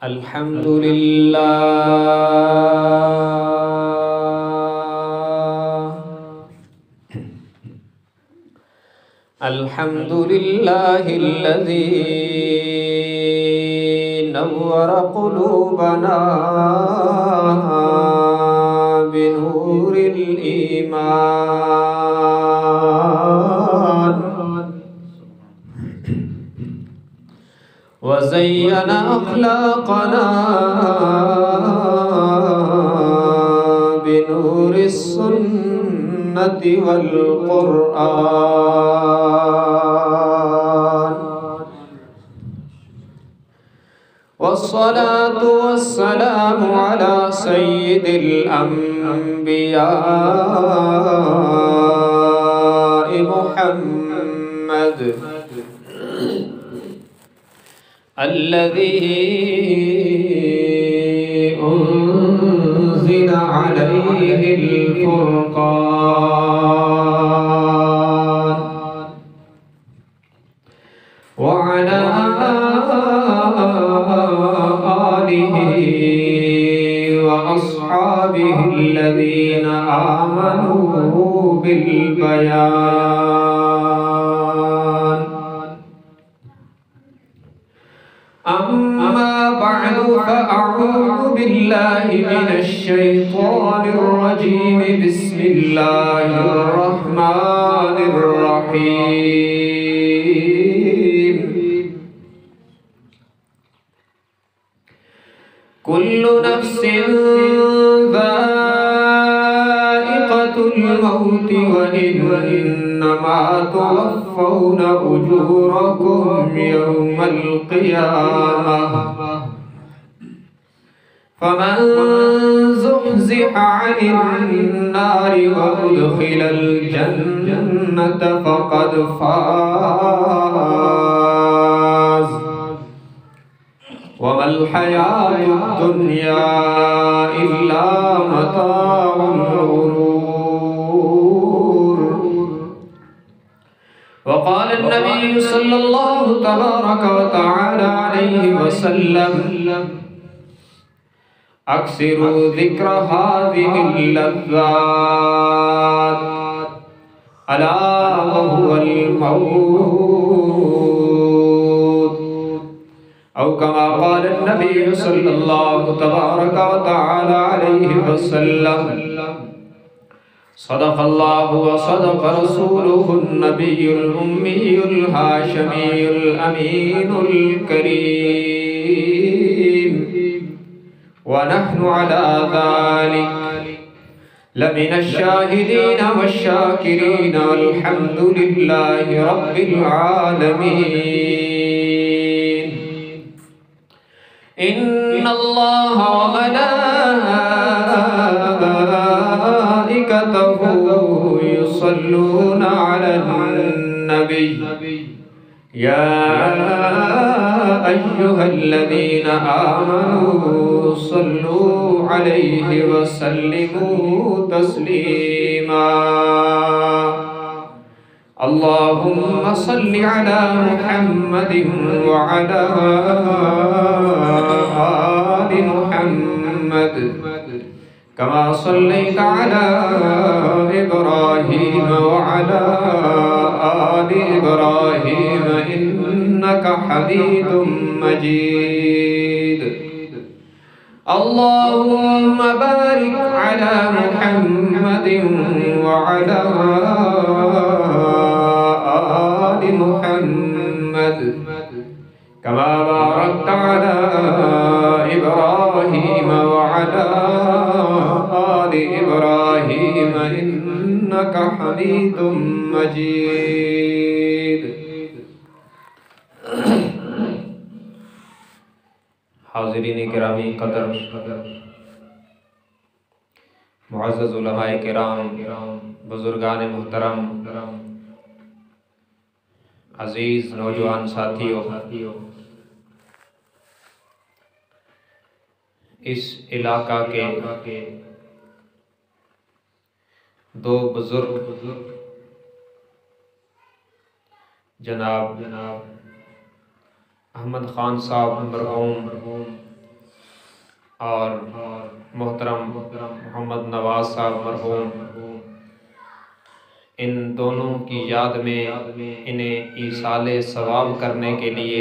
الحمد لله الذي نور قلوبنا بنور الإيمان وزين أخلاقنا بنور السنة والقرآن والصلاة والسلام على سيد الأنبياء محمد الذي أنزل عليه الفرقان وعلى آله وأصحابه الذين آمنوا بالبيان. أما بعد فأعوذ بالله من الشيطان الرجيم. بسم الله الرحمن الرحيم. كل نفس ذائقة الموت وإنما توفون أجوركم يوم القيامة فمن زحزح عن النار وأدخل الجنة فقد فاز وما الحياة الدنيا إلا متاع الغرور. وقال النبي صلى الله تبارك وتعالى عليه وسلم: أكثروا ذكر هذه اللذات ألا وهو الموت، أو كما قال النبي صلى الله تبارك وتعالى عليه وسلم: صدق الله وصدق رسوله النبي الأمي الهاشمي الأمين الكريم، ونحن على ذلك لمن الشاهدين والشاكرين، والحمد لله رب العالمين. إن الله وملائكته يصلون على النبي يا أيها الذين آمنوا صلوا عليه وسلموا تسليما. اللهم صل على محمد وعلى آل محمد كما صليت على إبراهيم وعلى آل إبراهيم إنك حميد مجيد. اللهم بارك على محمد وعلى آل محمد كما باركت على إبراهيم وعلى آل إبراهيم إنك حميد مجيد. حاضرین کرامی قدر، معزز علماء کرام، بزرگان محترم، عزیز نوجوان ساتھیوں، اس علاقہ کے دو بزرگ جناب احمد خان صاحب مرحوم اور محترم محمد نواز صاحب مرحوم، ان دونوں کی یاد میں انہیں ایصال ثواب کرنے کے لیے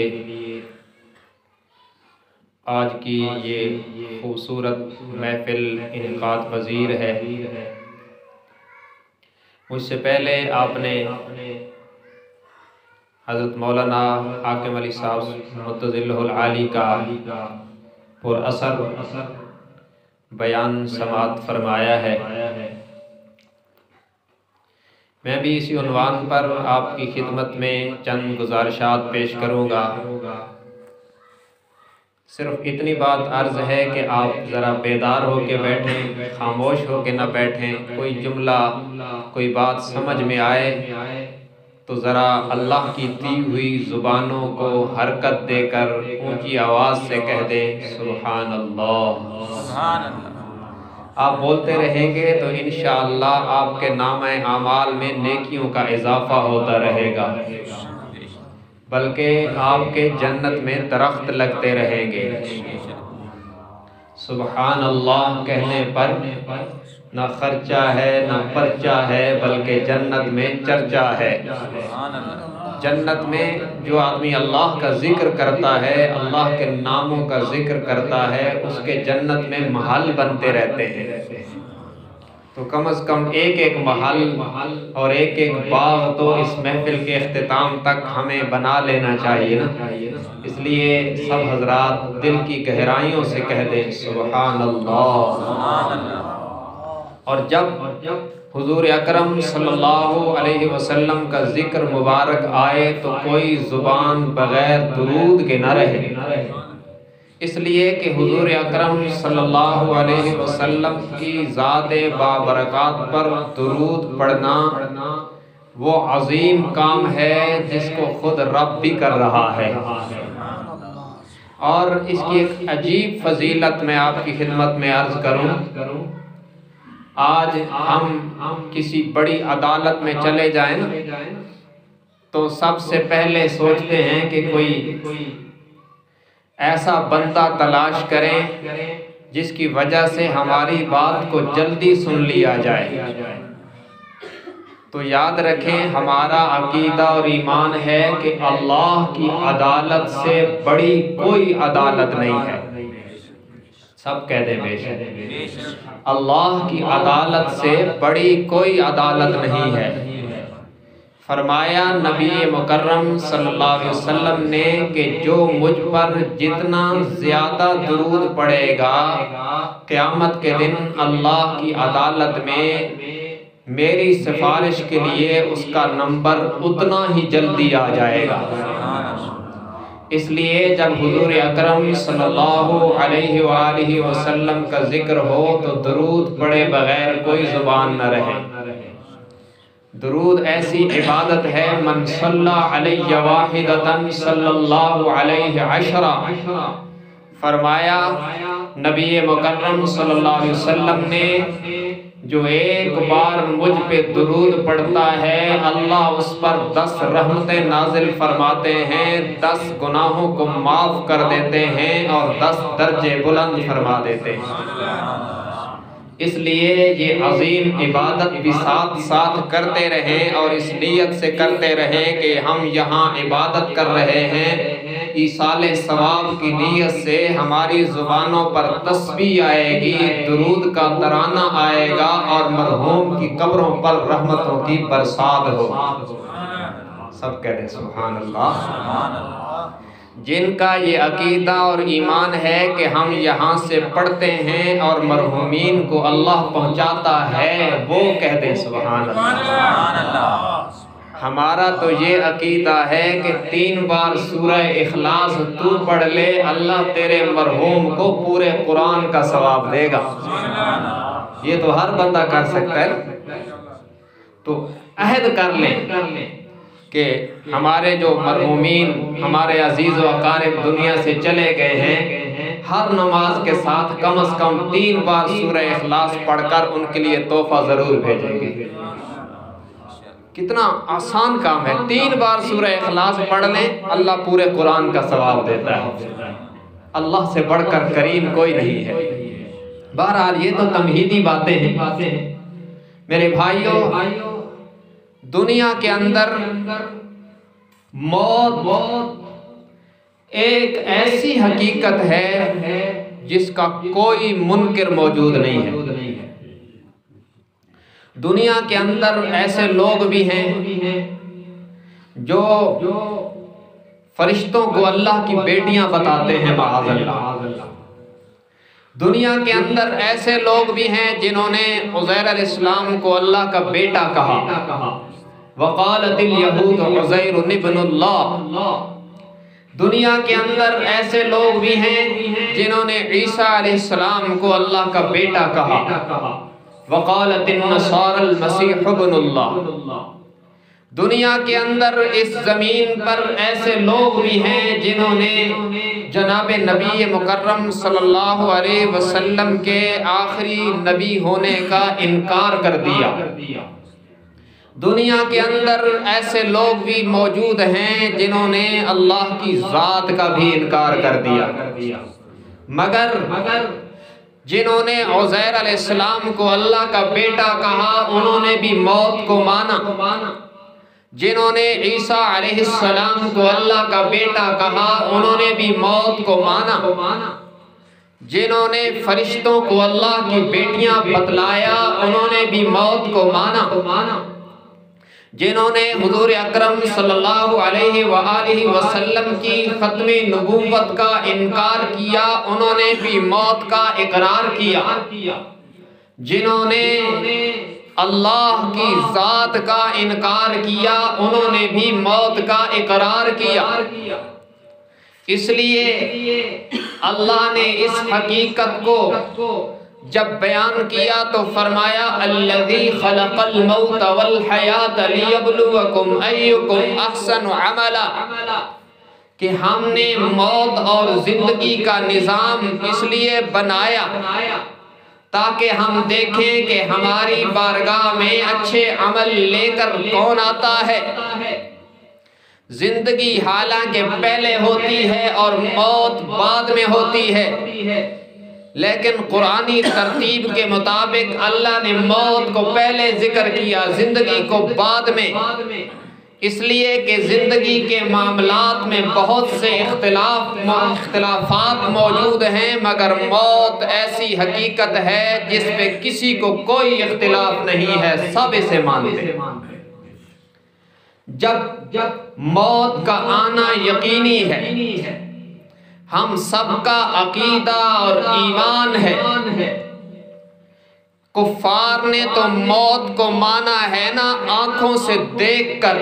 آج کی یہ خوبصورت محفل انعقاد پذیر ہے۔ مجھ سے پہلے آپ نے حضرت مولانا حاکم علی صاحب متظلہ العالی کا پر اثر بیان سماعت فرمایا ہے۔ میں بھی اسی عنوان پر آپ کی خدمت میں چند گزارشات پیش کروں گا۔ صرف اتنی بات عرض ہے کہ آپ ذرا بیدار ہو کے بیٹھیں، خاموش ہو کے نہ بیٹھیں۔ کوئی جملہ کوئی بات سمجھ میں آئے تو ذرا اللہ کی دی ہوئی زبانوں کو حرکت دے کر اونچی آواز سے کہہ دیں سبحان اللہ۔ سبحان اللہ۔ آپ بولتے رہیں گے تو انشاءاللہ آپ کے نامہ اعمال میں نیکیوں کا اضافہ ہوتا رہے گا، بلکہ آپ کے جنت میں درخت لگتے رہیں گے۔ سبحان اللہ کہنے پر نہ خرچہ ہے نہ پرچہ ہے، بلکہ جنت میں چرچا ہے۔ جنت میں جو آدمی اللہ کا ذکر کرتا ہے، اللہ کے ناموں کا ذکر کرتا ہے، اس کے جنت میں محل بنتے رہتے ہیں۔ تو کم از کم ایک ایک محل اور ایک ایک باغ تو اس محفل کے اختتام تک ہمیں بنا لینا چاہیے نا۔ اس لیے سب حضرات دل کی گہرائیوں سے کہہ دیں سبحان اللہ۔ اور جب حضور اکرم صلی اللہ علیہ وسلم کا ذکر مبارک آئے تو کوئی زبان بغیر درود کے نہ رہے، اس لیے کہ حضور اکرم صلی اللہ علیہ وسلم کی ذات بابرکات پر درود پڑھنا وہ عظیم کام ہے جس کو خود رب بھی کر رہا ہے۔ اور اس کی ایک عجیب فضیلت میں آپ کی خدمت میں عرض کروں۔ آج ہم کسی بڑی عدالت میں چلے جائیں تو سب سے پہلے سوچتے ہیں کہ کوئی ایسا بندہ تلاش کریں جس کی وجہ سے ہماری بات کو جلدی سن لیا جائے۔ تو یاد رکھیں ہمارا عقیدہ اور ایمان ہے کہ اللہ کی عدالت سے بڑی کوئی عدالت نہیں ہے۔ سب کہہ دیں بے شک اللہ کی عدالت سے بڑی کوئی عدالت نہیں ہے۔ فرمایا نبی مکرم صلی اللہ علیہ وسلم نے کہ جو مجھ پر جتنا زیادہ درود پڑے گا قیامت کے دن اللہ کی عدالت میں میری سفارش کے لیے اس کا نمبر اتنا ہی جلدی آ جائے گا۔ اس لیے جب حضور اکرم صلی اللہ علیہ وآلہ وسلم کا ذکر ہو تو درود پڑے بغیر کوئی زبان نہ رہے۔ درود ایسی عبادت ہے من صلی علیہ واحدۃ صلی اللہ علیہ عشرہ۔ فرمایا نبی مکرم صلی اللہ علیہ وسلم نے جو ایک بار مجھ پہ درود پڑھتا ہے اللہ اس پر 10 رحمتیں نازل فرماتے ہیں، 10 گناہوں کو معاف کر دیتے ہیں اور 10 درجے بلند فرما دیتے ہیں۔ اس لیے یہ عظیم عبادت بھی ساتھ ساتھ کرتے رہیں اور اس نیت سے کرتے رہیں کہ ہم یہاں عبادت کر رہے ہیں، ایصال ثواب کی نیت سے ہماری زبانوں پر تسبیح آئے گی، درود کا ترانہ آئے گا اور مرحوم کی قبروں پر رحمتوں کی برسات ہوگی۔ سب کہتے ہیں سبحان اللہ۔ جن کا یہ عقیدہ اور ایمان ہے کہ ہم یہاں سے پڑھتے ہیں اور مرحومین کو اللہ پہنچاتا ہے، وہ کہتے ہیں سبحان اللہ۔ ہمارا تو یہ عقیدہ ہے کہ 3 بار سورہ اخلاص تو پڑھ لے اللہ تیرے مرحوم کو پورے قرآن کا ثواب دے گا۔ یہ تو ہر بندہ کر سکتا ہے۔ تو عہد کر لیں کہ ہمارے جو مرحومین ہمارے عزیز و اقارب دنیا سے چلے گئے ہیں، ہر نماز کے ساتھ کم از کم 3 بار سورہ اخلاص پڑھ کر ان کے لیے تحفہ ضرور بھیجیں گے۔ کتنا آسان کام ہے، 3 بار سورہ اخلاص پڑھ لیں اللہ پورے قرآن کا ثواب دیتا ہے، اللہ سے بڑھ کر کریم کوئی نہیں ہے۔ بہرحال یہ تو تمہیدی باتیں ہیں میرے بھائیوں۔ دنیا کے اندر موت ایک ایسی حقیقت ہے جس کا کوئی منکر موجود نہیں ہے۔ دنیا کے اندر ایسے لوگ بھی ہیں جو فرشتوں کو اللہ کی بیٹیاں بتاتے ہیں، معاذ اللہ۔ دنیا کے اندر ایسے لوگ بھی ہیں جنہوں نے عزیر علیہ السلام کو اللہ کا بیٹا کہا، وقالت الیہود عزیر ابن اللہ۔ دنیا کے اندر ایسے لوگ بھی ہیں جنہوں نے عیسیٰ علیہ السلام کو اللہ کا بیٹا کہا، وقالت النصارى المسیح ابن اللہ۔ دنیا کے اندر اس زمین پر ایسے لوگ بھی ہیں جنہوں نے جناب نبی مکرم صلی اللہ علیہ وسلم کے آخری نبی ہونے کا انکار کر دیا۔ دنیا کے اندر ایسے لوگ بھی موجود ہیں جنہوں نے اللہ کی ذات کا بھی انکار کر دیا، مگر جنہوں نے عزیر علیہ السلام کو اللہ کا بیٹا کہا انہوں نے بھی موت کو مانا۔ جنہوں نے عیسیٰ علیہ السلام کو اللہ کا بیٹا کہا انہوں نے بھی موت کو مانا۔ جنہوں نے فرشتوں کو اللہ کی بیٹیاں بتلایا انہوں نے بھی موت کو مانا۔ جنہوں نے حضور اکرم صلی اللہ علیہ وآلہ وسلم کی ختم نبوت کا انکار کیا انہوں نے بھی موت کا اقرار کیا۔ جنہوں نے اللہ کی ذات کا انکار کیا انہوں نے بھی موت کا اقرار کیا۔ اس لیے اللہ نے اس حقیقت کو جب بیان کیا تو فرمایا الذی خلق الموت والحیات لیبلوکم ایکم احسن عملا، کہ ہم نے موت اور زندگی کا نظام اس لیے بنایا تاکہ ہم دیکھیں کہ ہماری بارگاہ میں اچھے عمل لے کر کون آتا ہے۔ زندگی حالانکہ پہلے ہوتی ہے اور موت بعد میں ہوتی ہے، لیکن قرآنی ترتیب کے مطابق اللہ نے موت کو پہلے ذکر کیا، زندگی کو بعد میں، اس لیے کہ زندگی کے معاملات میں بہت سے اختلافات موجود ہیں، مگر موت ایسی حقیقت ہے جس پہ کسی کو کوئی اختلاف نہیں ہے، سب اسے مانتے ہیں۔ جب موت کا آنا یقینی ہے، ہم سب کا عقیدہ اور ایمان ہے۔ کفار نے تو موت کو مانا ہے نا آنکھوں سے دیکھ کر،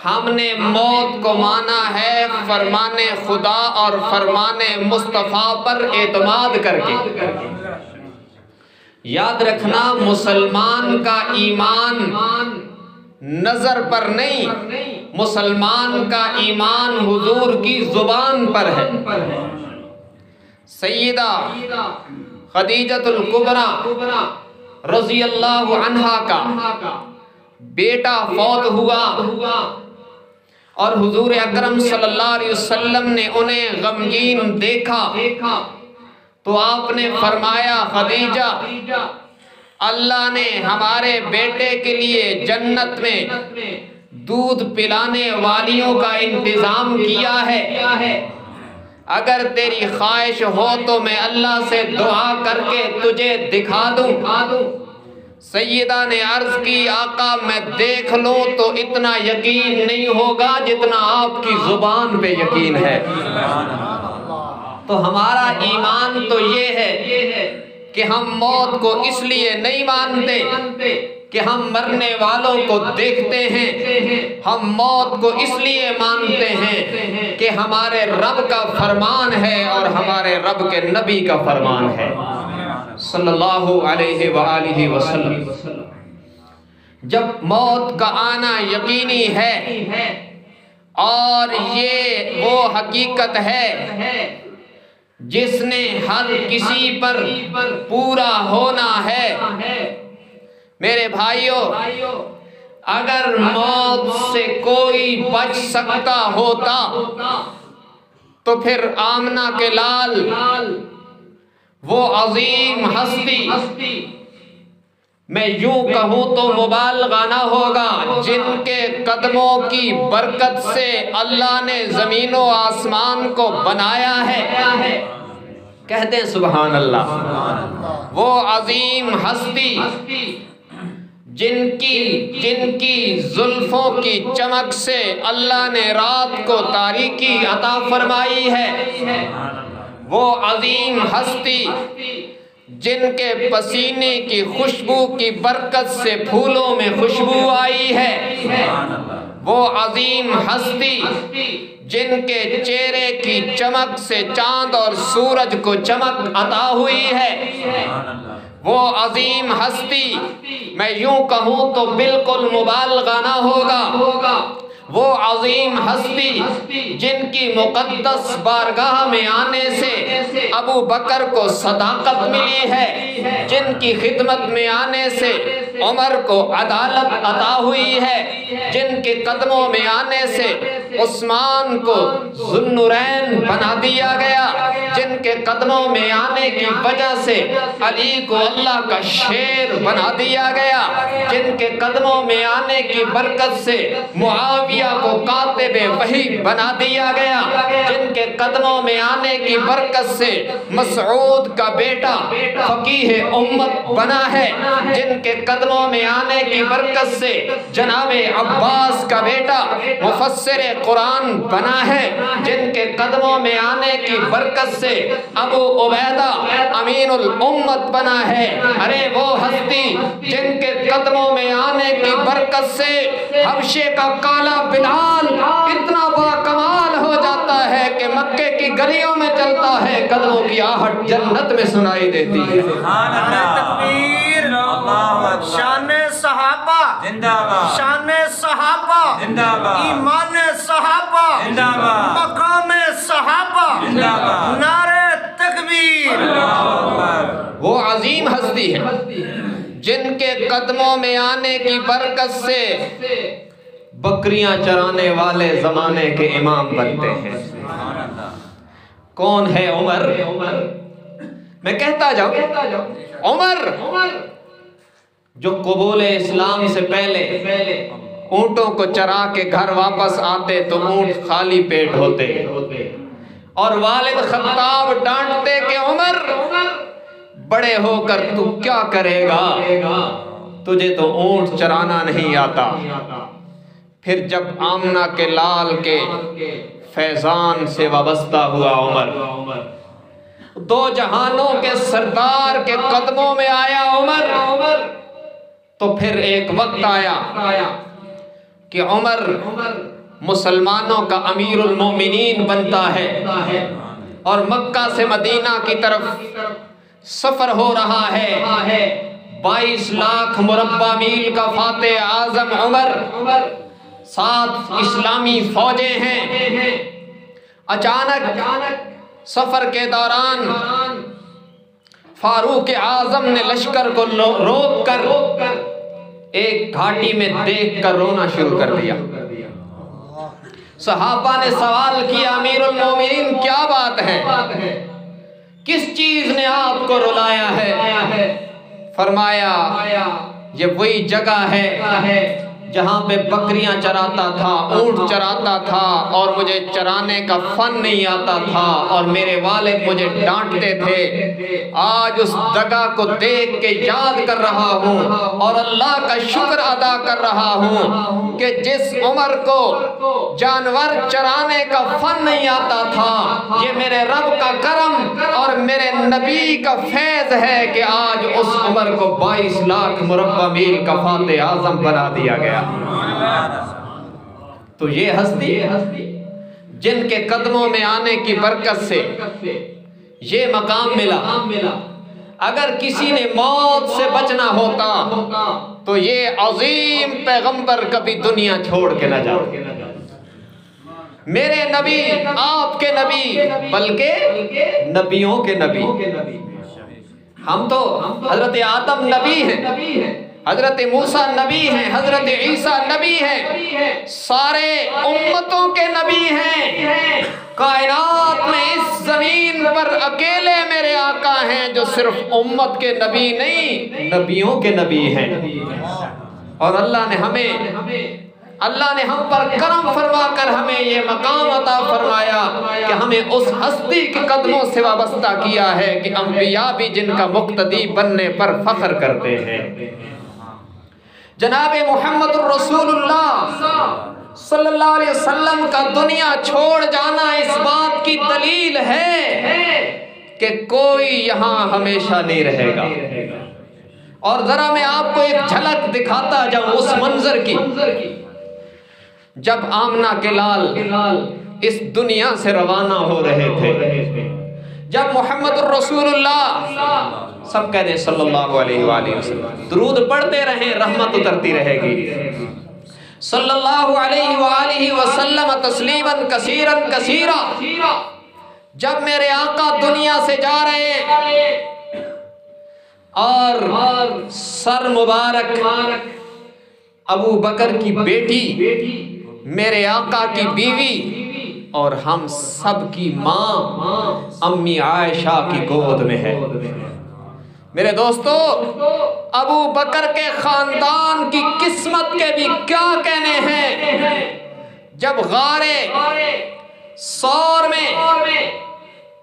ہم نے موت کو مانا ہے فرمان خدا اور فرمان مصطفیٰ پر اعتماد کر کے۔ یاد رکھنا مسلمان کا ایمان نظر پر نہیں، مسلمان کا ایمان حضور کی زبان پر ہے۔ سیدہ خدیجۃ الکبریٰ رضی اللہ عنہا کا بیٹا فوت ہوا اور حضور اکرم صلی اللہ علیہ وسلم نے انہیں غمگین دیکھا تو آپ نے فرمایا خدیجہ اللہ نے ہمارے بیٹے کے لیے جنت میں دودھ پلانے والیوں کا انتظام کیا ہے، اگر تیری خواہش ہو تو میں اللہ سے دعا کر کے تجھے دکھا دوں۔ سیدہ نے عرض کی آقا میں دیکھ لوں تو اتنا یقین نہیں ہوگا جتنا آپ کی زبان پہ یقین ہے۔ تو ہمارا ایمان تو یہ ہے کہ ہم موت کو اس لیے نہیں مانتے کہ ہم مرنے والوں کو دیکھتے ہیں، ہم موت کو اس لیے مانتے ہیں کہ ہمارے رب کا فرمان ہے اور ہمارے رب کے نبی کا فرمان ہے صلی اللہ علیہ وآلہ وسلم۔ جب موت کا آنا یقینی ہے اور یہ وہ حقیقت ہے جس نے ہر کسی پر پورا ہونا ہے، میرے بھائیوں اگر موت سے کوئی بچ سکتا ہوتا تو پھر آمنہ کے لال وہ عظیم ہستی، میں یوں کہوں تو مبالغہ نہ ہوگا، جن کے قدموں کی برکت سے اللہ نے زمین و آسمان کو بنایا ہے، کہتے ہیں سبحان اللہ، وہ عظیم ہستی جن کی زلفوں کی چمک سے اللہ نے رات کو تاریکی عطا فرمائی ہے، وہ عظیم ہستی جن کے پسینے کی خوشبو کی برکت سے پھولوں میں خوشبو آئی ہے، وہ عظیم ہستی جن کے چہرے کی چمک سے چاند اور سورج کو چمک عطا ہوئی ہے، وہ عظیم ہستی، میں یوں کہوں تو بالکل مبالغہ نہ ہوگا، وہ عظیم ہستی جن کی مقدس بارگاہ میں آنے سے ابو بکر کو صداقت ملی ہے، جن کی خدمت میں آنے سے عمر کو عدالت عطا ہوئی ہے، جن کے قدموں میں آنے سے عثمان کو ذو النورین بنا دیا گیا، جن کے قدموں میں آنے کی وجہ سے علی کو اللہ کا شیر بنا دیا گیا، جن کے قدموں میں آنے کی برکت سے معاویہ کو کاتب وحی بنا دیا گیا، جن کے قدموں میں آنے کی برکت سے مسعود کا بیٹا فقیہ امت بنا ہے، جن کے قدموں میں آنے کی برکت سے جناب عباس کا بیٹا مفسر قرآن بنا ہے، جن کے قدموں میں آنے کی برکت سے ابو عبیدہ امین الامت بنا ہے، ارے وہ ہستی جن کے قدموں میں آنے کی برکت سے حبشے کا کالا بلال اتنا با کمال ہو جاتا ہے کہ مکے کی گلیوں میں چلتا ہے، قدموں کی آہٹ جنت میں سنائی دیتی ہے۔ تکبیر، شان صحابہ زندہ باد، شان صحابہ زندہ باد، ایمان صحابہ زندہ باد، مقام صحابہ زندہ باد، نعرہ تکبیر۔ وہ عظیم ہستی ہے جن کے قدموں میں آنے کی برکت سے بکریاں چرانے والے زمانے کے امام بنتے ہیں۔ کون ہے عمر؟ میں کہتا جاؤں، عمر جو قبول اسلام سے پہلے اونٹوں کو چرا کے گھر واپس آتے تو اونٹ خالی پیٹ ہوتے، اور والد خطاب ڈانٹتے کہ عمر بڑے ہو کر تو کیا کرے گا، تجھے تو اونٹ چرانا نہیں آتا۔ پھر جب آمنہ کے لال کے فیضان سے وابستہ ہوا عمر، دو جہانوں کے سردار کے قدموں میں آیا عمر، تو پھر ایک وقت آیا کہ عمر مسلمانوں کا امیر المومنین بنتا ہے، اور مکہ سے مدینہ کی طرف سفر ہو رہا ہے، 22 لاکھ مربع میل کا فاتح اعظم عمر، 7 اسلامی فوجیں ہیں۔ اچانک سفر کے دوران فاروق اعظم نے لشکر کو روک کر ایک گھاٹی میں دیکھ کر رونا شروع کر دیا۔ صحابہ نے سوال کیا، امیر المومنین کیا بات ہے، کس چیز نے آپ کو رلایا ہے؟ فرمایا یہ وہی جگہ ہے جہاں پہ بکریاں چراتا تھا، اونٹ چراتا تھا، اور مجھے چرانے کا فن نہیں آتا تھا، اور میرے والد مجھے ڈانٹتے تھے۔ آج اس جگہ کو دیکھ کے یاد کر رہا ہوں اور اللہ کا شکر ادا کر رہا ہوں کہ جس عمر کو جانور چرانے کا فن نہیں آتا تھا، یہ میرے رب کا کرم اور میرے نبی کا فیض ہے کہ آج اس عمر کو 22 لاکھ مربع میل کا فاتح اعظم بنا دیا گیا۔ تو یہ ہستی جن کے قدموں میں آنے کی برکت سے یہ مقام ملا، اگر کسی نے موت سے بچنا ہوتا تو یہ عظیم پیغمبر کبھی دنیا چھوڑ کے نہ جاتے۔ میرے نبی، آپ کے نبی، بلکہ نبیوں کے نبی، ہم تو حضرت آدم نبی ہیں، حضرت موسیٰ نبی ہیں، حضرت عیسیٰ نبی ہیں، سارے امتوں کے نبی ہیں۔ کائنات میں اس زمین پر اکیلے میرے آقا ہیں جو صرف امت کے نبی نہیں، نبیوں کے نبی ہیں۔ اور اللہ نے ہم پر کرم فرما کر ہمیں یہ مقام عطا فرمایا کہ ہمیں اس ہستی کے قدموں سے وابستہ کیا ہے کہ انبیاء بھی جن کا مقتدی بننے پر فخر کرتے ہیں۔ جناب محمد الرسول اللہ صلی اللہ علیہ وسلم کا دنیا چھوڑ جانا اس بات کی دلیل ہے کہ کوئی یہاں ہمیشہ نہیں رہے گا۔ اور ذرا میں آپ کو ایک جھلک دکھاتا جاؤں اس منظر کی۔ جب آمنہ کے لال اس دنیا سے روانہ ہو رہے تھے، جب محمد الرسول اللہ، سب کہہ دیں صلی اللہ علیہ وآلہ وسلم، درود پڑھتے رہیں رحمت اترتی رہے گی، صلی اللہ علیہ وآلہ وسلم تسلیما کثیرا کثیرا۔ جب میرے آقا دنیا سے جا رہے ہیں اور سر مبارک ابو بکر کی بیٹی، میرے آقا کی بیوی اور ہم سب کی ماں امی عائشہ کی گود میں ہے۔ میرے دوستو، ابو بکر کے خاندان کی قسمت کے بھی کیا کہنے ہیں۔ جب غار ثور میں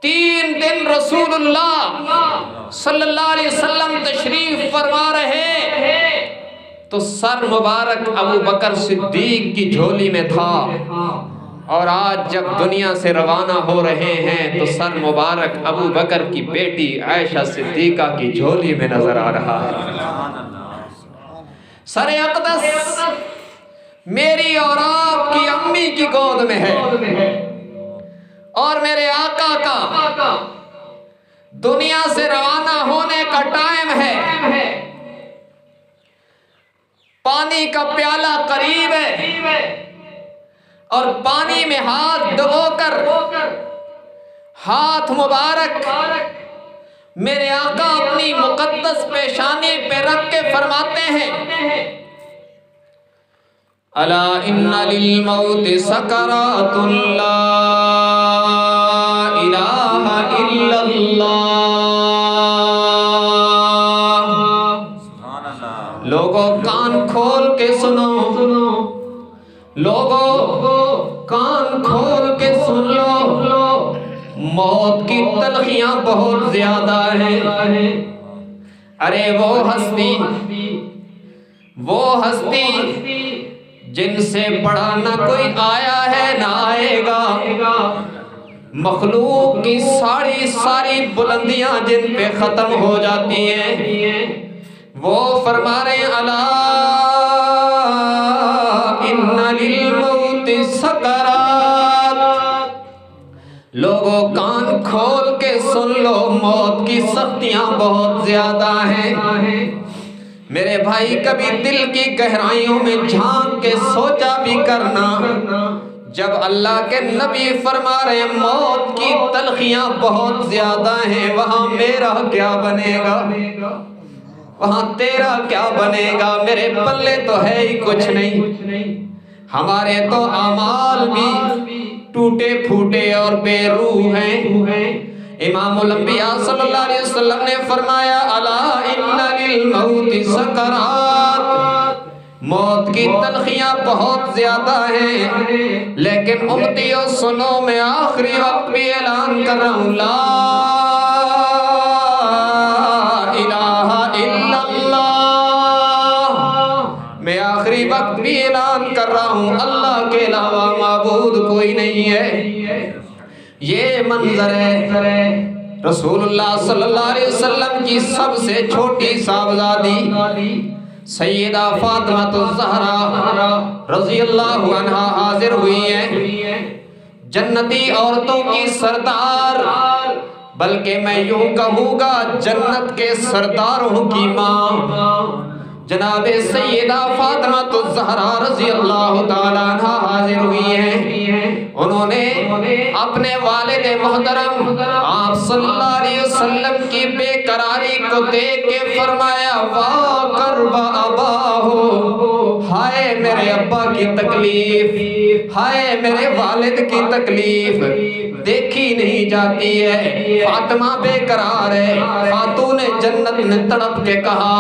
3 دن رسول اللہ صلی اللہ علیہ وسلم تشریف فرما رہے تو سر مبارک ابو بکر صدیق کی جھولی میں تھا، اور آج جب دنیا سے روانہ ہو رہے ہیں تو سر مبارک ابو بکر کی بیٹی عائشہ صدیقہ کی جھولی میں نظر آ رہا ہے۔ سر اقدس میری اور آپ کی امی کی گود میں ہے، اور میرے آقا کا دنیا سے روانہ ہونے کا ٹائم ہے۔ پانی کا پیالہ قریب ہے، اور پانی میں ہاتھ ڈبو کر ہاتھ مبارک میرے آقا اپنی مقدس پیشانی پہ رکھ کے فرماتے ہیں، الا ان للموت سکرات لا الہ الا اللہ۔ لوگوں کان کھول کے سنو، لوگوں کان کھول کے سن لو، موت کی تلخیاں بہت زیادہ ہیں۔ ارے وہ ہستی جن سے بڑا نہ کوئی آیا ہے نہ آئے گا، مخلوق کی ساری بلندیاں جن پہ ختم ہو جاتی ہیں، وہ فرما رہے ہیں الا ان للموت سکرات۔ لوگوں کان کھول کے سن لو، موت کی سختیاں بہت زیادہ ہیں۔ میرے بھائی، کبھی دل کی گہرائیوں میں جھانک کے سوچا بھی کرنا، جب اللہ کے نبی فرما رہے ہیں موت کی تلخیاں بہت زیادہ ہیں، وہاں میرا کیا بنے گا، وہاں تیرا کیا بنے گا؟ میرے پلے تو ہے ہی کچھ نہیں، ہمارے تو اعمال بھی ٹوٹے پھوٹے اور بے روح ہیں۔ امام الانبیاء صلی اللہ علیہ وسلم نے فرمایا الا ان للموت سکرات، موت کی تلخیاں بہت زیادہ ہیں، لیکن امتیوں سنو، میں آخری وقت بھی اعلان کر رہا ہوں، لا الہ الا اللہ۔ میں آخری وقت بھی اعلان کر رہا ہوں، اللہ کے علاوہ معبود کوئی نہیں ہے۔ یہ منظر ہے رسول اللہ صلی اللہ علیہ وسلم کی سب سے چھوٹی صاحبزادی سیدہ فاطمہ الزہرا رضی اللہ عنہا حاضر ہوئی ہیں، جنتی عورتوں کی سردار، بلکہ میں یوں کہوں گا جنت کے سرداروں کی ماں، جناب سیدہ فاطمہ الزہرا رضی اللہ تعالیٰ عنہا حاضر ہوئی ہیں۔ انہوں نے اپنے والد محترم آپ صلی اللہ علیہ وسلم کی بے قراری کو دیکھ کے فرمایا واہ کرب اباہو، ہائے میرے ابا کی تکلیف، ہائے میرے والد کی تکلیف دیکھی نہیں جاتی ہے۔ فاطمہ بے قرار ہے، خاتون جنت نے تڑپ کے کہا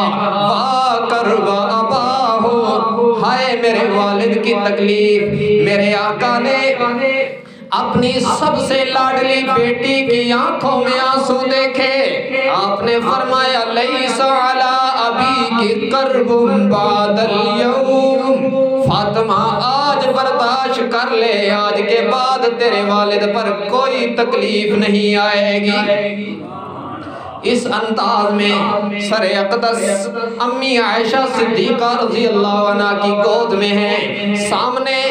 واہ کرب اباہو، ہائے میرے والد کی تکلیف۔ میرے آقا نے اپنی سب سے لاڈلی بیٹی کی آنکھوں میں آنسو دیکھے، آپ نے فرمایا لیس علی ابیک کرب بعد الیوم، فاطمہ آج برداشت کر لے، آج کے بعد تیرے والد پر کوئی تکلیف نہیں آئے گی۔ اس انداز میں سر اقدس امی عائشہ صدیقہ رضی اللہ عنہ کی گود میں ہیں، سامنے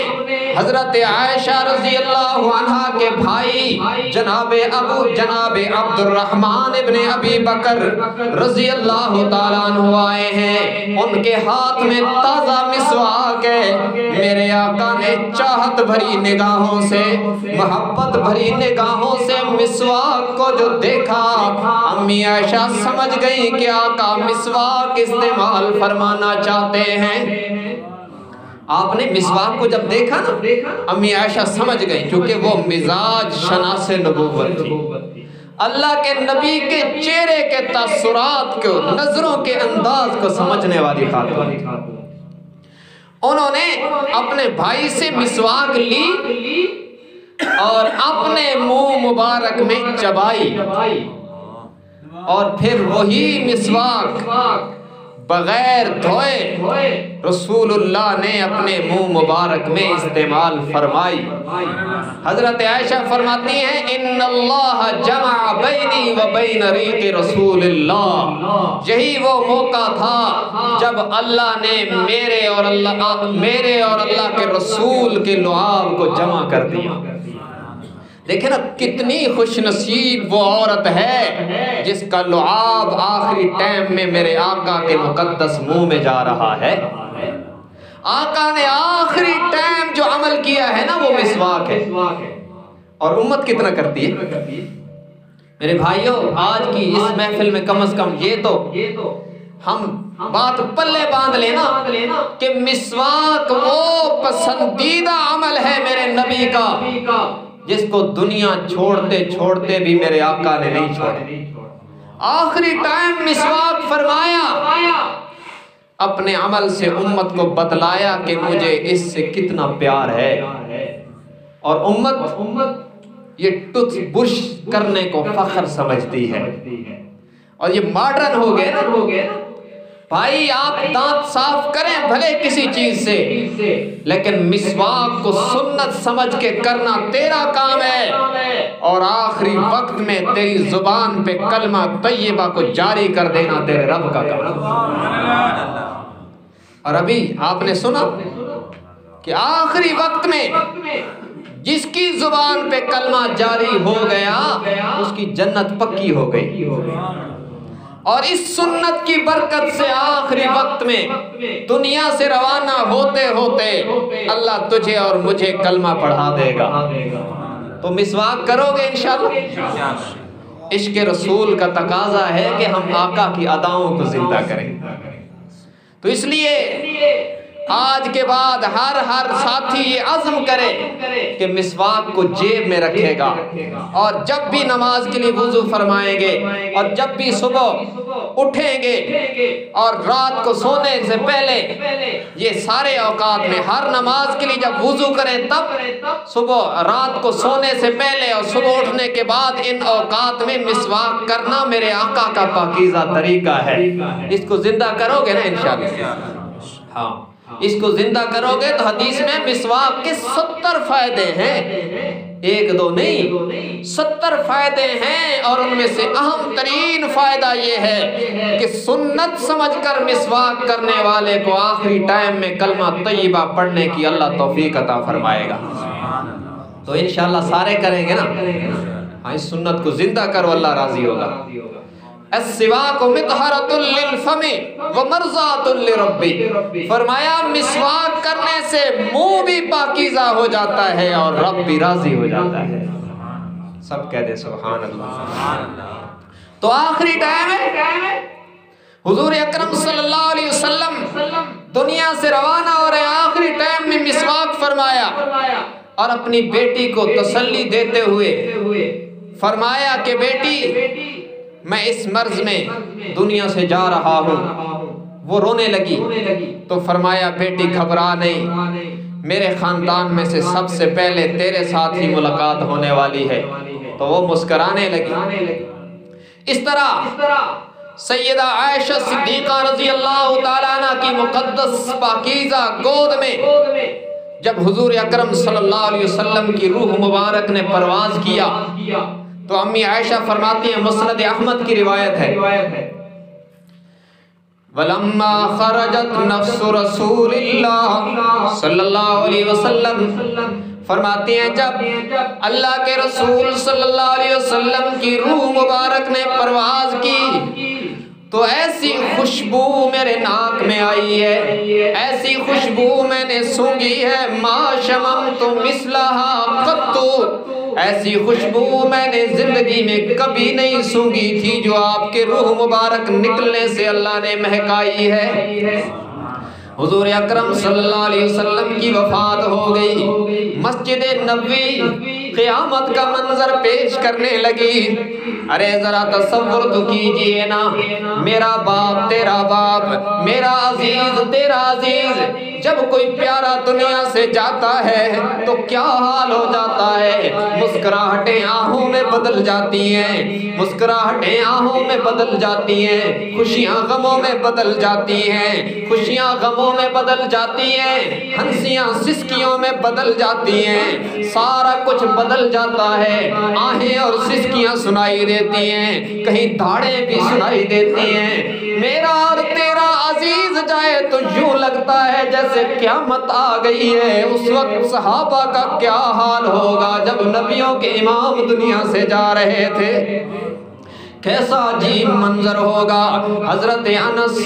حضرت عائشہ رضی اللہ عنہ کے بھائی جناب عبد الرحمن ابن ابی بکر رضی اللہ تعالیٰ عنہ آئے ہیں، ان کے ہاتھ میں تازہ مسواک ہے۔ میرے آقا نے چاہت بھری نگاہوں سے، محبت بھری نگاہوں سے مسواک کو جو دیکھا، امی عائشہ سمجھ گئی کہ آقا مسواک استعمال فرمانا چاہتے ہیں۔ آپ نے مسواک کو جب دیکھا نا، امی عائشہ سمجھ گئی، کیونکہ وہ مزاج شناس نبوت تھی، اللہ کے نبی کے چہرے کے تاثرات کو، نظروں کے انداز کو سمجھنے والی خاتون۔ انہوں نے اپنے بھائی سے مسواک لی اور اپنے منہ مبارک میں چبائی، اور پھر وہی مسواک بغیر دھوئے رسول اللہ نے اپنے منہ مبارک میں استعمال فرمائی۔ حضرت عائشہ فرماتی ہیں ان اللہ جمع بینی و بین ریق رسول اللہ، یہی وہ موقع تھا جب اللہ نے میرے اور اللہ کے رسول کے لعاب کو جمع کر دیا۔ دیکھیں نا کتنی خوش نصیب وہ عورت ہے جس کا لعاب آخری ٹائم میں میرے آقا کے مقدس منہ میں جا رہا ہے۔ آقا نے آخری ٹائم جو عمل کیا ہے نا وہ مسواک ہے، اور امت کتنا کرتی ہے؟ میرے بھائیوں، آج کی اس محفل میں کم از کم یہ تو ہم بات پلے باندھ لینا کہ مسواک وہ پسندیدہ عمل ہے میرے نبی کا جس کو دنیا چھوڑتے چھوڑتے بھی میرے آقا نے نہیں چھوڑا۔ آخری ٹائم مسواک فرمایا، اپنے عمل سے امت کو بتلایا کہ مجھے اس سے کتنا پیار ہے، اور امت یہ ٹوتھ برش کرنے کو فخر سمجھتی ہے، اور یہ ماڈرن ہو گئے نا۔ بھائی آپ دانت صاف کریں بھلے کسی چیز سے، لیکن مسواک کو سنت سمجھ کے کرنا تیرا کام ہے، اور آخری وقت میں تیری زبان پہ کلمہ طیبہ کو جاری کر دینا تیرے رب کا کام۔ اور ابھی آپ نے سنا کہ آخری وقت میں جس کی زبان پہ کلمہ جاری ہو گیا اس کی جنت پکی ہو گئی، اور اس سنت کی برکت سے آخری وقت میں دنیا سے روانہ ہوتے ہوتے اللہ تجھے اور مجھے کلمہ پڑھا دے گا۔ تو مسواک کرو گے انشاءاللہ؟ عشق رسول کا تقاضا ہے کہ ہم آقا کی اداؤں کو زندہ کریں۔ تو اس لیے آج کے بعد ہر ساتھی یہ عزم کرے کہ مسواک کو جیب میں رکھے گا، اور جب بھی نماز کے لیے وضو فرمائیں گے، اور جب بھی صبح اٹھیں گے اور رات کو سونے سے پہلے، یہ سارے اوقات میں ہر نماز کے لیے جب وضو کریں تب، صبح رات کو سونے سے پہلے اور صبح اٹھنے کے بعد ان اوقات میں مسواک کرنا میرے آقا کا پاکیزہ طریقہ ہے۔ اس کو زندہ کرو گے نا انشاءاللہ؟ ہاں، اس کو زندہ کرو گے تو حدیث میں مسواک کے 70 فائدے ہیں، ایک دو نہیں، 70 فائدے ہیں، اور ان میں سے اہم ترین فائدہ یہ ہے کہ سنت سمجھ کر مسواک کرنے والے کو آخری ٹائم میں کلمہ طیبہ پڑھنے کی اللہ توفیق عطا فرمائے گا۔ تو انشاءاللہ سارے کریں گے نا؟ ہاں، اس سنت کو زندہ کرو، اللہ راضی ہوگا۔ السواک مطہرۃ للفم ومرضاۃ لربی، فرمایا مسواک کرنے سے منہ بھی پاکیزہ ہو جاتا ہے اور رب بھی راضی ہو جاتا ہے۔ سب کہہ دیں سبحان اللہ۔ تو آخری ٹائم ہے، حضور اکرم صلی اللہ علیہ وسلم دنیا سے روانہ ہو رہے، آخری ٹائم میں مسواک فرمایا اور اپنی بیٹی کو تسلی دیتے ہوئے فرمایا کہ بیٹی میں اس مرض میں دنیا سے جا رہا ہوں۔ وہ رونے لگی تو فرمایا بیٹی گھبرا نہیں، میرے خاندان میں سے سب سے پہلے تیرے ساتھ ہی ملاقات ہونے والی ہے۔ تو وہ مسکرانے لگی۔ اس طرح سیدہ عائشہ صدیقہ رضی اللہ تعالیٰ عنہ کی مقدس پاکیزہ گود میں جب حضور اکرم صلی اللہ علیہ وسلم کی روح مبارک نے پرواز کیا تو امی عائشہ فرماتی ہیں، مسند احمد کی روایت ہے، وَلَمَّا خَرَجَتْ نَفْسُ رَسُولِ اللَّهِ صلی اللہ علیہ وسلم، فرماتی ہیں جب اللہ کے رسول صلی اللہ علیہ وسلم کی روح مبارک نے پرواز کی تو ایسی خوشبو میرے ناک میں آئی ہے، ایسی خوشبو میں نے سونگھی ہے، ما شممت مثلها قط، ایسی خوشبو میں نے زندگی میں کبھی نہیں سونگھی تھی جو آپ کے روح مبارک نکلنے سے اللہ نے مہکائی ہے۔ حضور اکرم صلی اللہ علیہ وسلم کی وفات ہو گئی، مسجد نبوی قیامت کا منظر پیش کرنے لگی۔ ارے ذرا تصور تو کیجئے نا، میرا باپ تیرا باپ، میرا عزیز تیرا عزیز، جب کوئی پیارا دنیا سے جاتا ہے تو کیا حال ہو جاتا ہے؟ مسکراہٹیں آنکھوں میں بدل جاتی ہیں، مسکراہٹیں آنکھوں میں بدل جاتی ہیں، خوشیاں غموں میں بدل جاتی ہیں، خوشیاں غموں میں بدل جاتی ہیں، ہنسیاں سسکیوں میں بدل جاتی ہیں، سارا کچھ بدل جاتا ہے۔ آہیں اور سسکیاں سنائی دیتی ہیں، کہیں دھاڑیں بھی سنائی دیتی ہیں۔ میرا اور تیرا عزیز جائے تو یوں لگتا ہے جیسے قیامت آ گئی ہے۔ اس وقت صحابہ کا کیا حال ہوگا جب نبیوں کے امام دنیا سے جا رہے تھے؟ کیسا عجیب منظر ہوگا۔ حضرت انس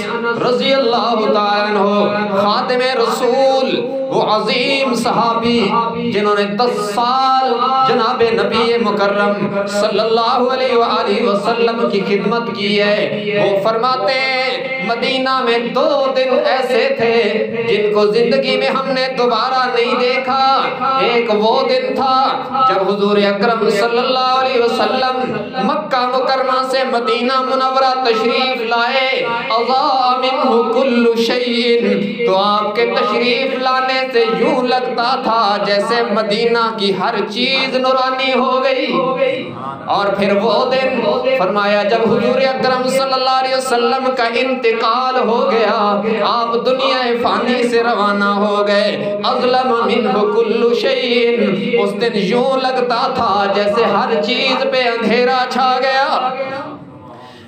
رضی اللہ تعالیٰ عنہ خاتم رسول، وہ عظیم صحابی جنہوں نے 10 سال جناب نبی مکرم صلی اللہ علیہ وآلہ وسلم کی خدمت کی ہے، وہ فرماتے ہیں مدینہ میں 2 دن ایسے تھے جن کو زندگی میں ہم نے دوبارہ نہیں دیکھا۔ ایک وہ دن تھا جب حضور اکرم صلی اللہ علیہ وسلم مکہ مکرمہ سے مدینہ منورہ تشریف لائے، اضاء منہ کل شیء، تو آپ کے تشریف لانے سے یوں لگتا تھا جیسے مدینہ کی ہر چیز نورانی ہو گئی۔ اور پھر وہ دن فرمایا جب حضور اکرم صلی اللہ علیہ وسلم کا انتقال ہو گیا، آپ دنیا فانی سے روانہ ہو گئے، اظلم منہ کل شیء، اس دن یوں لگتا تھا جیسے ہر چیز پہ اندھیرا چھا گیا۔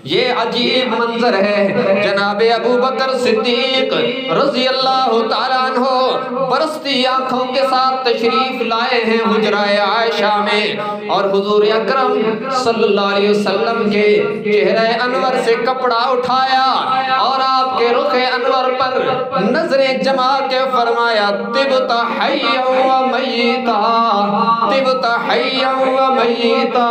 یہ عجیب منظر ہے۔ جناب ابو بکر صدیق رضی اللہ تعالیٰ عنہ برستی آنکھوں کے ساتھ تشریف لائے ہیں حجرہ عائشہ میں، اور حضور اکرم صلی اللہ علیہ وسلم کے چہرہ انور سے کپڑا اٹھایا اور آپ کے رخ انور پر نظریں جما کے فرمایا طبت حیا و میتا، طبت حیا و میتا،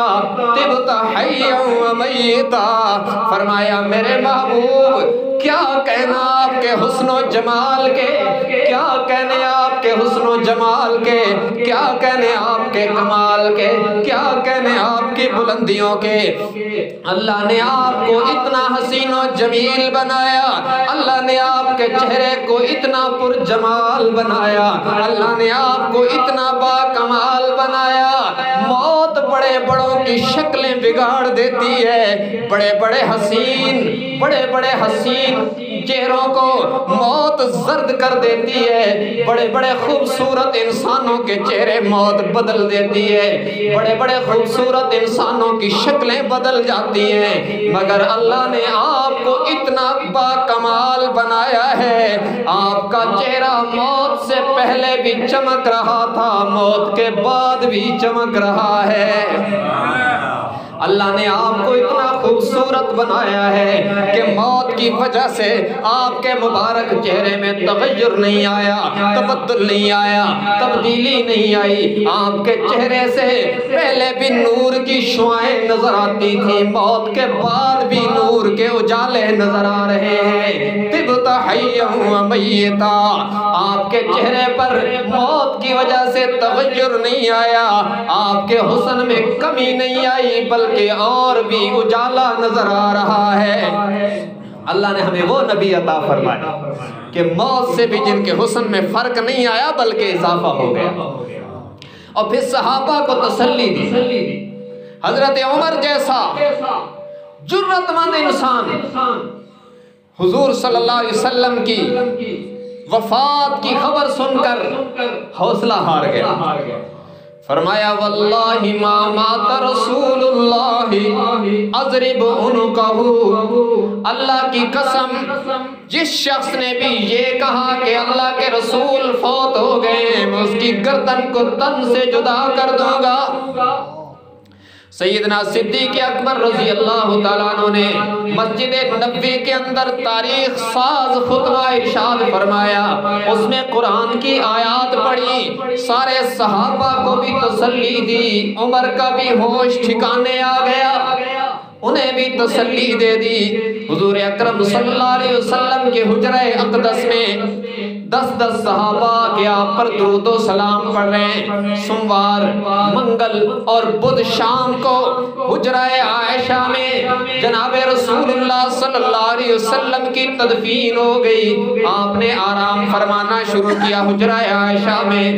طبت حیا و میتا۔ فرمایا میرے محبوب کیا کہنا آپ کے حسن و جمال کے، کیا کہنے آپ کے حسن و جمال کے، کیا کہنے آپ کے کمال کے، کیا کہنے آپ کی بلندیوں کے۔ اللہ نے آپ کو اتنا حسین و جمیل بنایا، اللہ نے آپ کے چہرے کو اتنا پر جمال بنایا، اللہ نے آپ کو اتنا با کمال بنایا۔ موت بڑے بڑوں کی شکلیں بگاڑ دیتی ہے، بڑے بڑے حسین چہروں کو موت زرد کر دیتی ہے، بڑے بڑے خوبصورت انسانوں کے چہرے موت بدل دیتی ہے، بڑے بڑے خوبصورت انسانوں کی شکلیں بدل جاتی ہیں، مگر اللہ نے آپ کو اتنا با کمال بنایا ہے، آپ کا چہرہ موت سے پہلے بھی چمک رہا تھا، موت کے بعد بھی چمک رہا ہے۔ اللہ نے آپ کو اتنا خوبصورت بنایا ہے کہ موت کی وجہ سے آپ کے مبارک چہرے میں تغیر نہیں آیا، تبدل نہیں آیا، تبدیلی نہیں آئی۔ آپ کے چہرے سے پہلے بھی نور کی شعائیں نظر آتی تھی، موت کے بعد بھی نور کے اجالے نظر آ رہے ہیں۔ طبت حیا و میتا، آپ کے چہرے پر موت کی وجہ سے تغیر نہیں آیا، آپ کے حسن میں کمی نہیں آئی، بلکہ اور بھی اجالا نظر آ رہا ہے۔ اللہ نے ہمیں وہ نبی عطا فرمایا کہ موت سے بھی جن کے حسن میں فرق نہیں آیا بلکہ اضافہ ہو گیا، اور پھر صحابہ کو تسلی دی۔ حضرت عمر جیسا جرأت مند انسان حضور صلی اللہ علیہ وسلم کی وفات کی خبر سن کر حوصلہ ہار گیا، فرمایا واللہ ما مات رسول اللہ اضرب عنقہ، اللہ کی قسم جس شخص نے بھی یہ کہا کہ اللہ کے رسول فوت ہو گئے میں اس کی گردن کو تن سے جدا کر دوں گا۔ سیدنا صدیق اکبر رضی اللہ تعالیٰ عنہ نے مسجد نبوی کے اندر تاریخ ساز خطبہ ارشاد فرمایا، اس میں قرآن کی آیات پڑھی، سارے صحابہ کو بھی تسلی دی، عمر کا بھی ہوش ٹھکانے آ گیا، انہیں بھی تسلی دے دی۔ حضور اکرم صلی اللہ علیہ وسلم کے حجرہ اقدس میں 10 صحابہ کے آپ پر درود و سلام پڑھ رہے ہیں۔ سوموار، منگل اور بدھ شام کو حجرہ عائشہ میں جناب رسول اللہ صلی اللہ علیہ وسلم کی تدفین ہو گئی، آپ نے آرام فرمانا شروع کیا حجرہ عائشہ میں۔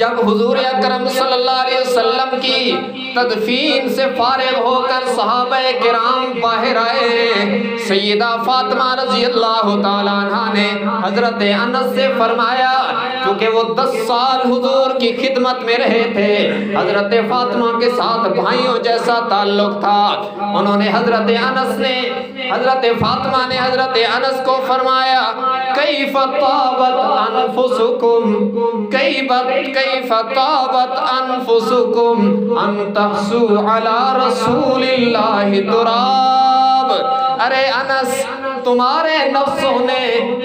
جب حضور اکرم صلی اللہ علیہ وسلم کی تدفین سے فارغ ہو کر صحابہ کرام باہر آئے، سیدہ فاطمہ رضی اللہ تعالیٰ عنہ نے حضرت انس سے فرمایا، کیونکہ وہ 10 سال حضور کی خدمت میں رہے تھے، حضرت فاطمہ کے ساتھ بھائیوں جیسا تعلق تھا، انہوں نے حضرت فاطمہ نے حضرت انس کو فرمایا کیف طابت انفسکم، کیف طابت انفسکم ان تحسو علی رسول اللہ تراب۔ ارے انس، تمہارے نفسوں نے،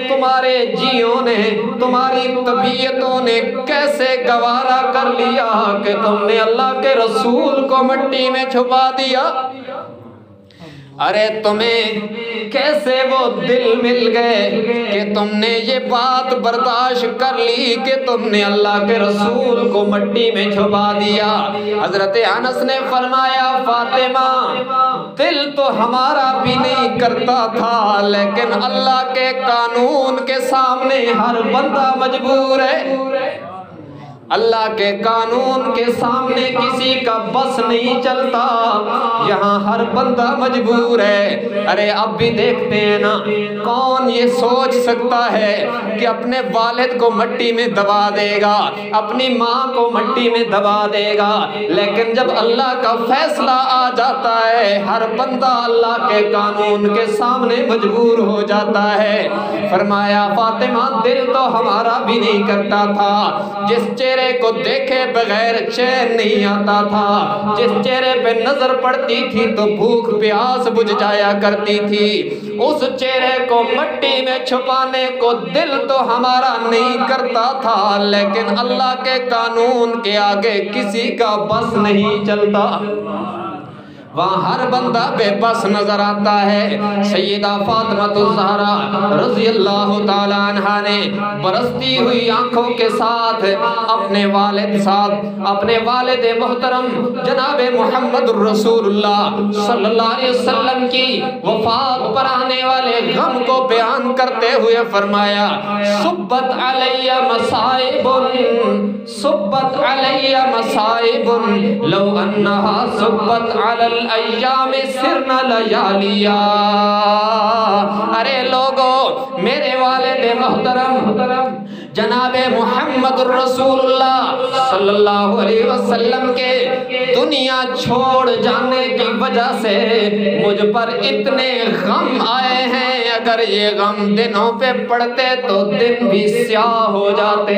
تمہارے جیوں نے، تمہاری طبیعتوں نے کیسے گوارا کر لیا کہ تم نے اللہ کے رسول کو مٹی میں چھپا دیا؟ ارے تمہیں کیسے وہ دل مل گئے کہ تم نے یہ بات برداشت کر لی کہ تم نے اللہ کے رسول کو مٹی میں چھپا دیا؟ حضرت انس نے فرمایا فاطمہ، دل تو ہمارا بھی نہیں کرتا تھا، لیکن اللہ کے قانون کے سامنے ہر بندہ مجبور ہے۔ اللہ کے قانون کے سامنے کسی کا بس نہیں چلتا، یہاں ہر بندہ مجبور ہے۔ ارے اب بھی دیکھتے ہیں نا، کون یہ سوچ سکتا ہے کہ اپنے والد کو مٹی میں دبا دے گا، اپنی ماں کو مٹی میں دبا دے گا، لیکن جب اللہ کا فیصلہ آ جاتا ہے ہر بندہ اللہ کے قانون کے سامنے مجبور ہو جاتا ہے۔ فرمایا فاطمہ، دل تو ہمارا بھی نہیں کرتا تھا، جس چہرے کو دیکھے بغیر چین نہیں آتا تھا، جس چہرے پہ نظر پڑتی تھی تو بھوک پیاس بجھ جایا کرتی تھی، اس چہرے کو مٹی میں چھپانے کو دل تو ہمارا نہیں کرتا تھا، لیکن اللہ کے قانون کے آگے کسی کا بس نہیں چلتا، وہاں ہر بندہ بے بس نظر آتا ہے۔ سیدہ فاطمہ الزہرا رضی اللہ تعالیٰ عنہا نے برستی ہوئی آنکھوں کے ساتھ اپنے والد محترم جناب محمد الرسول اللہ صلی اللہ علیہ وسلم کی وفات پر آنے والے غم کو بیان کرتے ہوئے فرمایا صبت علی مصائب، صبت علی مصائب لو انہا صبت علی ایام سرنا لیالیا۔ ارے لوگو، میرے والد محترم جناب محمد الرسول اللہ صلی اللہ علیہ وسلم کے دنیا چھوڑ جانے کی وجہ سے مجھ پر اتنے غم آئے ہیں، اگر یہ غم دنوں پہ پڑتے تو دن بھی سیاہ ہو جاتے۔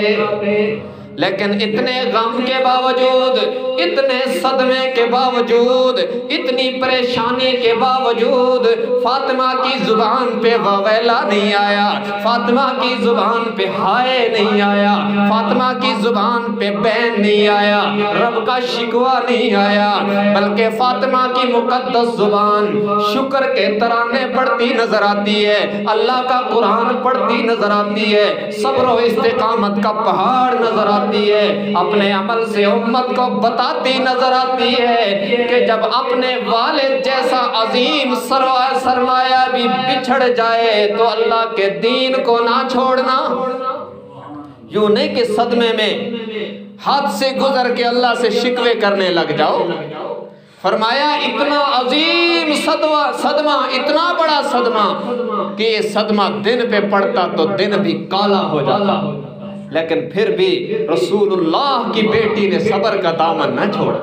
لیکن اتنے غم کے باوجود، اتنے صدمے کے باوجود، اتنی پریشانی کے باوجود فاطمہ کی زبان پہ وویلا نہیں آیا، فاطمہ کی زبان پہ ہائے نہیں آیا، فاطمہ کی زبان پہ بین نہیں آیا، رب کا شکوہ نہیں آیا، بلکہ فاطمہ کی مقدس زبان شکر کے ترانے پڑھتی نظر آتی ہے، اللہ کا قرآن پڑھتی نظر آتی ہے، صبر و استقامت کا پہاڑ نظر آتی ہے، اپنے عمل سے امت کو بتاتی نظر آتی ہے کہ جب اپنے والد جیسا عظیم سرمایہ بھی بچھڑ جائے تو اللہ کے دین کو نہ چھوڑنا۔ یوں نہیں کہ صدمے میں حد سے گزر کے اللہ سے شکوے کرنے لگ جاؤ، فرمایا اتنا عظیم صدمہ، اتنا بڑا صدمہ کہ یہ صدمہ دن پہ پڑتا تو دن بھی کالا ہو جاتا، لیکن پھر بھی رسول اللہ کی بیٹی نے صبر کا دامن نہ چھوڑا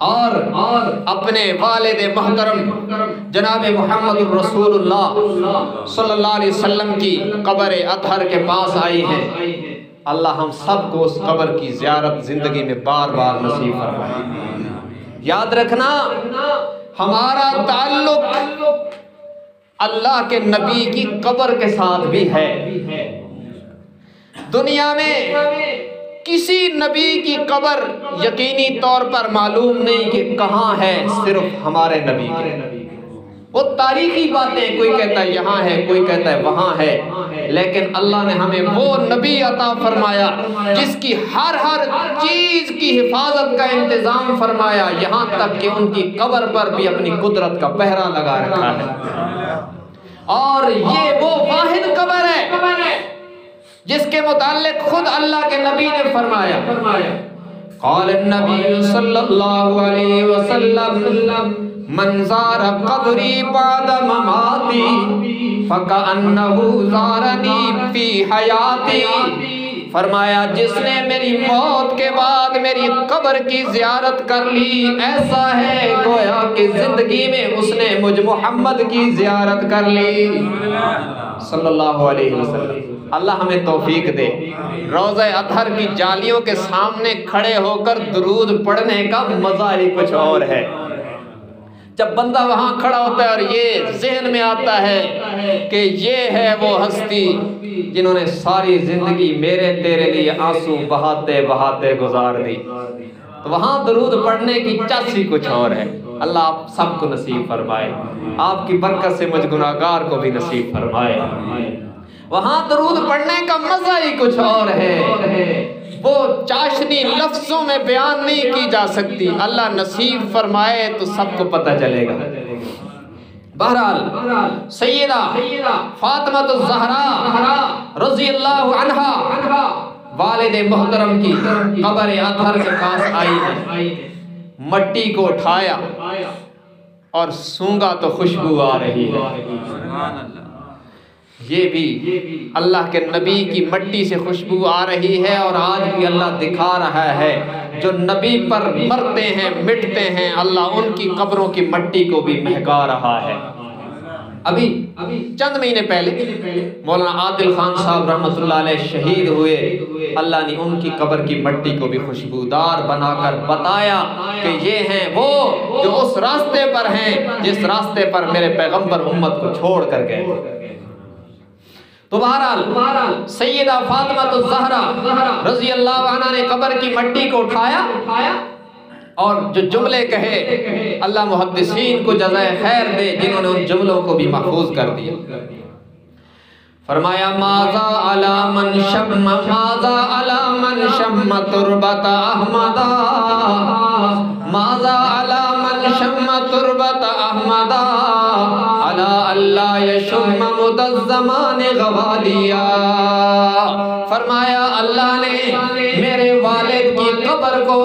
اور اپنے والد محترم جناب محمد الرسول اللہ صلی اللہ علیہ وسلم کی قبر اطہر کے پاس آئی ہیں۔ اللہ ہم سب کو اس قبر کی زیارت زندگی میں بار بار نصیب فرمائے۔ یاد رکھنا ہمارا تعلق اللہ کے نبی کی قبر کے ساتھ بھی ہے۔ دنیا میں کسی نبی کی قبر یقینی طور پر معلوم نہیں کہ کہاں ہے، صرف ہمارے نبی کی۔ وہ تاریخی باتیں، کوئی کہتا ہے یہاں ہے، کوئی کہتا ہے وہاں ہے، لیکن اللہ نے ہمیں وہ نبی عطا فرمایا جس کی ہر چیز کی حفاظت کا انتظام فرمایا، یہاں تک کہ ان کی قبر پر بھی اپنی قدرت کا پہرا لگا رکھا ہے۔ اور یہ وہ واحد قبر ہے جس کے متعلق خود اللہ کے نبی نے فرمایا، قال النبی صلی اللہ علیہ وسلم من زار قبری بعد مماتی فکأنہ زارنی فی حیاتی، فرمایا جس نے میری موت کے بعد میری قبر کی زیارت کر لی، ایسا ہے گویا کہ زندگی میں اس نے مجھ محمد کی زیارت کر لی صلی اللہ علیہ وسلم۔ اللہ ہمیں توفیق دے، روضہ اطہر کی جالیوں کے سامنے کھڑے ہو کر درود پڑھنے کا مزہ ہی کچھ اور ہے۔ جب بندہ وہاں کھڑا ہوتا ہے اور یہ ذہن میں آتا ہے کہ یہ ہے وہ ہستی جنہوں نے ساری زندگی میرے تیرے لیے آنسو بہاتے بہاتے گزار دی، تو وہاں درود پڑھنے کی چاسی کچھ اور ہے۔ اللہ آپ سب کو نصیب فرمائے، آپ کی برکت سے مجھ گناہگار کو بھی نصیب فرمائے۔ وہاں درود پڑھنے کا مزہ ہی کچھ اور ہے، وہ چاشنی لفظوں میں بیان نہیں کی جا سکتی، اللہ نصیب فرمائے تو سب کو پتہ چلے گا۔ بہرحال سیدہ فاطمہ الزہرا رضی اللہ عنہا والد محترم کی قبر اطہر کے پاس آئی ہے، مٹی کو اٹھایا اور سونگا تو خوشبو آ رہی ہے۔ یہ بھی اللہ کے نبی کی مٹی سے خوشبو آ رہی ہے، اور آج بھی اللہ دکھا رہا ہے جو نبی پر مرتے ہیں مٹتے ہیں، اللہ ان کی قبروں کی مٹی کو بھی مہکا رہا ہے۔ ابھی چند مہینے پہلے مولانا عادل خان صاحب رحمۃ اللہ علیہ شہید ہوئے، اللہ نے ان کی قبر کی مٹی کو بھی خوشبودار بنا کر بتایا کہ یہ ہیں وہ جو اس راستے پر ہیں جس راستے پر میرے پیغمبر امت کو چھوڑ کر گئے تھے۔ تو بہرحال سیدہ فاطمہ الزہرا رضی اللہ عنہا نے قبر کی مٹی کو اٹھایا اور جو جملے کہے، اللہ محدثین کو جزائے خیر دے جنہوں نے ان جملوں کو بھی محفوظ کر دیا۔ فرمایا ماذا علی من شم تربت احمدا، ماذا علی من شم تربت احمدا، علی اللہ یشم مد الزمان غوالیا۔ فرمایا اللہ نے میرے والد کی قبر کو،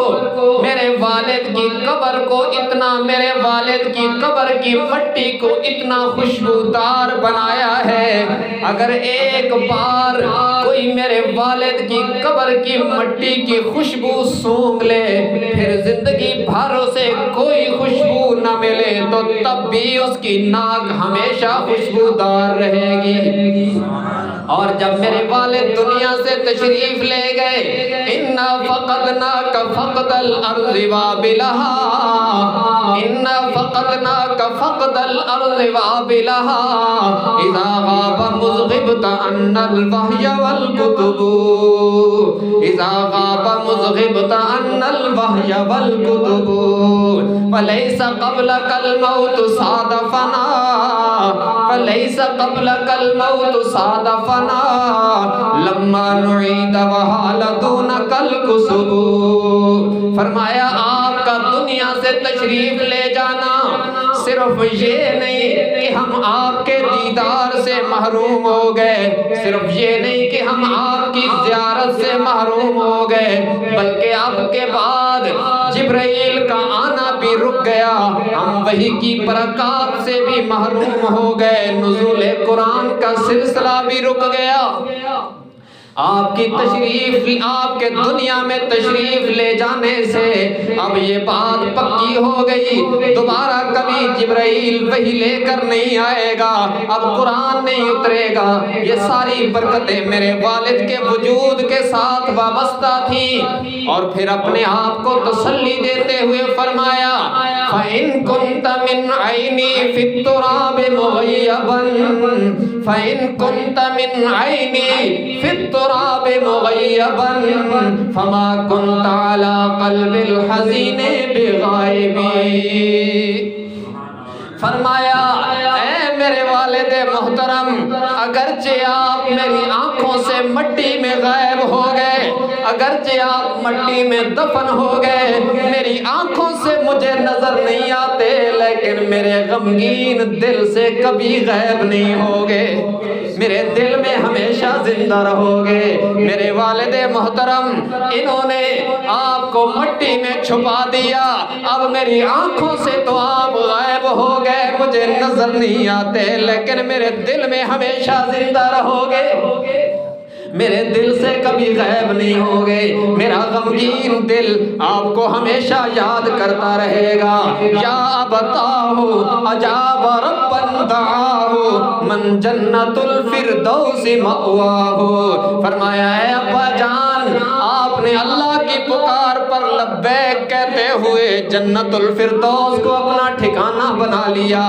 میرے والد کی قبر کو اتنا، میرے والد کی قبر کی مٹی کو اتنا خوشبودار بنایا ہے، اگر ایک بار کوئی میرے والد کی قبر کی مٹی کی خوشبو سونگھ لے، پھر زندگی بھر اسے کوئی خوشبو نہ ملے تو تب بھی اس کی ناک ہمیشہ خوشبودار رہے گی۔ اور جب میرے والد دنیا سے تشریف لے گئے، اِنَّا فَقَدْنَاكَ فَقْدَ الْأَرْضِ وَابِلَهَا، اِنَّا فَقَدْنَاكَ فَقْدَ الْأَرْضِ وَابِلَهَا، اِذَا غَابَ مُزْغِبْتَ عَنَّا الْوَحْيَ وَالْكُتُبُ، اِذَا غَابَ مُزْغِبْتَ عَنَّا الْوَحْيَ وَالْكُتُبُ، فَلَيْسَ قَبْلَكَ الْمَوْتُ صَادَفَنَا، فَلَيْسَ قَبْلَكَ الْمَوْتُ صَادَفَنَا، لَمَّا نُعِيدَ وَحَالَ دُونَكَ الْكُسُبُ۔ فرمایا آپ کا دنیا سے تشریف لے جانا صرف یہ نہیں کہ ہم آپ کے دیدار سے محروم ہو گئے، صرف یہ نہیں کہ ہم آپ کی زیارت سے محروم ہو گئے، بلکہ اب کے بعد جبرائیل کا آنا بھی رک گیا، ہم وحی کی برکات سے بھی محروم ہو گئے، نزول قرآن کا سلسلہ بھی رک گیا۔ آپ کی تشریف، آپ کے دنیا میں تشریف لے جانے سے اب یہ بات پکی ہو گئی، دوبارہ کبھی جبرائیل وحی لے کر نہیں آئے گا، اب قرآن نہیں اترے گا۔ یہ ساری برکتیں میرے والد کے وجود کے ساتھ وابستہ تھیں۔ اور پھر اپنے آپ کو تسلی دیتے ہوئے فرمایا، فَإِن كُنْتَ مِنْ عَيْنِي فِي التُّرَابِ مُغَيَّبًا، فَإِن كُنْتَ مِنْ عَيْنِي فِي التُّرَابِ مُغَيَّبًا، فَمَا كُنْتَ عَلَى قَلْبِ الْحَزِينِ بِغَائِبٍ۔ فرمایا اے میرے والد محترم، اگرچہ آپ میری آنکھوں سے مٹی میں غائب ہو گئے، اگرچہ آپ مٹی میں دفن ہو گئے، میری آنکھوں سے مجھے نظر نہیں آتے، لیکن میرے غمگین دل سے کبھی غائب نہیں ہوگے، میرے دل میں ہمیشہ زندہ رہو گے۔ میرے والد محترم، انہوں نے آپ کو مٹی میں چھپا دیا، اب میری آنکھوں سے تو آپ غائب ہو گئے، مجھے نظر نہیں آتے، لیکن میرے دل میں ہمیشہ زندہ رہو گے، میرے دل سے کبھی غائب نہیں ہوگے۔ میرا غمگین دل آپ کو ہمیشہ یاد کرتا رہے گا۔ یا ابتاہ اجاب ربا دعاہ من جنت الفردوس مأواہ۔ فرمایا اے ابا جان، آپ نے اللہ کی پکار پر لبیک کہتے ہوئے جنت الفردوس کو اپنا ٹھکانہ بنا لیا۔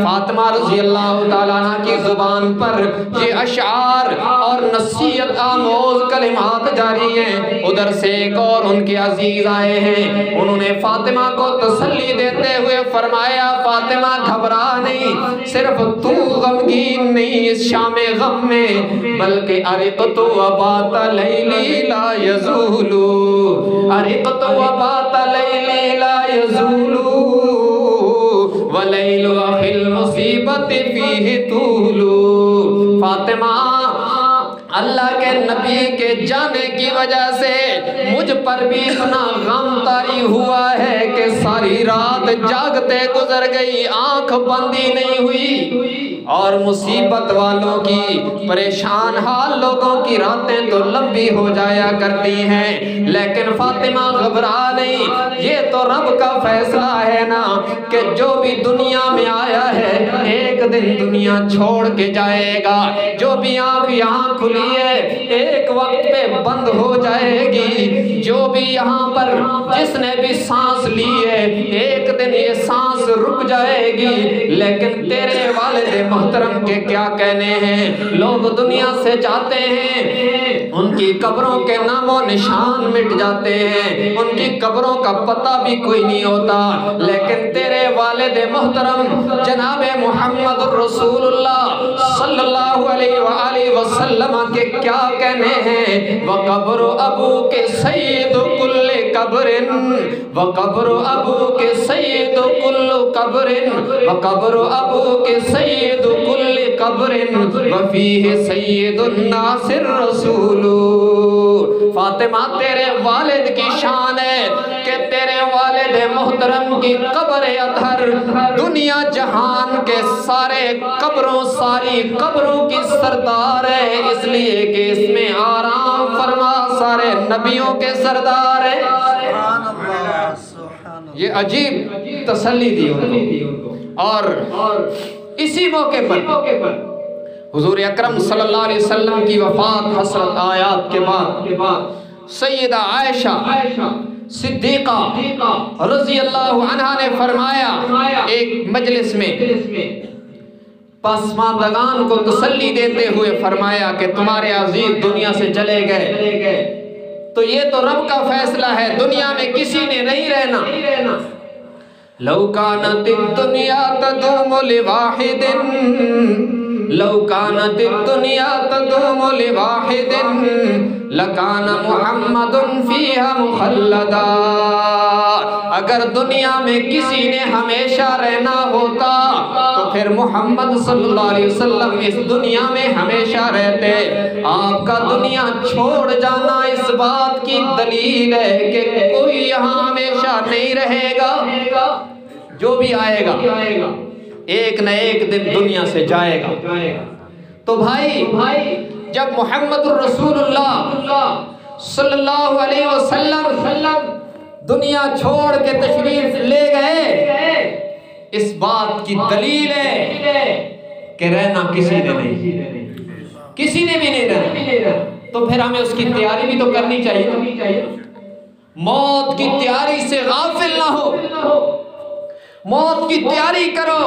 فاطمہ رضی اللہ تعالیٰ عنہ کی زبان پر یہ اشعار اور نصیحت آموز کلمات جاری ہیں۔ ادھر سے ایک اور ان کے عزیز آئے ہیں، انہوں نے فاطمہ کو تسلی دیتے ہوئے فرمایا، فاطمہ گھبرا نہیں، صرف تو غمگین نہیں اس شام غم میں، بلکہ ارقت وبات لیلی لا یزول، ارقت وبات لیلی لا یزول، ولیل اخی المصیبت فیہ طول۔ فاطمہ، اللہ کے نبی کے جانے کی وجہ سے مجھ پر بھی اتنا غم طاری ہوا ہے کہ ساری رات جاگتے گزر گئی، آنکھ بندی نہیں ہوئی، اور مصیبت والوں کی، پریشان حال لوگوں کی راتیں تو لمبی ہو جایا کرتی ہیں، لیکن فاطمہ گھبرا نہیں، یہ تو رب کا فیصلہ ہے نا کہ جو بھی دنیا میں آیا ہے ایک دن دنیا چھوڑ کے جائے گا، جو بھی آنکھ یہاں کھلی ہے ایک وقت پہ بند ہو جائے گی، جو بھی یہاں پر جس نے بھی سانس لی ہے ایک دن یہ سانس رک جائے گی، لیکن تیرے والد محترم کے کیا کہنے ہیں، لوگ دنیا سے جاتے ہیں، ان کی قبروں کے نام و نشان مٹ جاتے ہیں، ان کی قبروں کا پتہ بھی کوئی نہیں ہوتا، لیکن تیرے والد محترم جناب محمد رسول اللہ صلی اللہ علیہ وآلہ وسلم کے کیا کہنے ہیں، وَقَبْرُ أَبُوكِ سَيِّدُ كُلِّ قَبْرٍ، وَقَبْرُ أَبُوكِ سَيِّدُ كُلِّ قَبْرٍ، وَقَبْرُ أَبُوكِ سَيِّدُ كُلِّ قَبْرٍ، وَفِيهِ سَيِّدُ النَّاسِ الرَّسُولُ۔ فاطمہ، تیرے والد کی شان ہے کہ تیرے والد محترم کی قبر اطہر دنیا جہان کے سارے قبروں، ساری قبروں کی سردار ہے، اس لیے کہ اس میں آرام فرما سارے نبیوں کے سردار ہے۔ یہ عجیب تسلی دی ان کو۔ اور اسی موقع پر حضور اکرم صلی اللہ علیہ وسلم کی وفات حسرت آیات کے بعد سیدہ عائشہ صدیقہ رضی اللہ عنہا نے فرمایا ایک مجلس میں پسماندگان کو تسلی دیتے ہوئے فرمایا کہ تمہارے عزیز دنیا سے چلے گئے تو یہ تو رب کا فیصلہ ہے، دنیا میں کسی نے نہیں رہنا۔ لو کانت الدنیا تدوم لواحد لو کانت الدنیا تدوم لواحد لکان محمد فیہا مخلدا۔ اگر دنیا میں کسی نے ہمیشہ رہنا ہوتا تو پھر محمد صلی اللہ علیہ وسلم اس دنیا میں ہمیشہ رہتے۔ آپ کا دنیا چھوڑ جانا اس بات کی دلیل ہے کہ کوئی یہاں ہمیشہ نہیں رہے گا، جو بھی آئے گا ایک نہ ایک دن دنیا سے جائے گا۔ تو بھائی جب محمد الرسول اللہ صلی اللہ علیہ وسلم دنیا چھوڑ کے تشریف لے گئے، اس بات کی دلیل ہے کہ رہنا کسی نے بھی نہیں رہنا۔ تو پھر ہمیں اس کی تیاری بھی تو کرنی چاہیے، موت کی تیاری سے غافل نہ ہو، موت کی تیاری کرو۔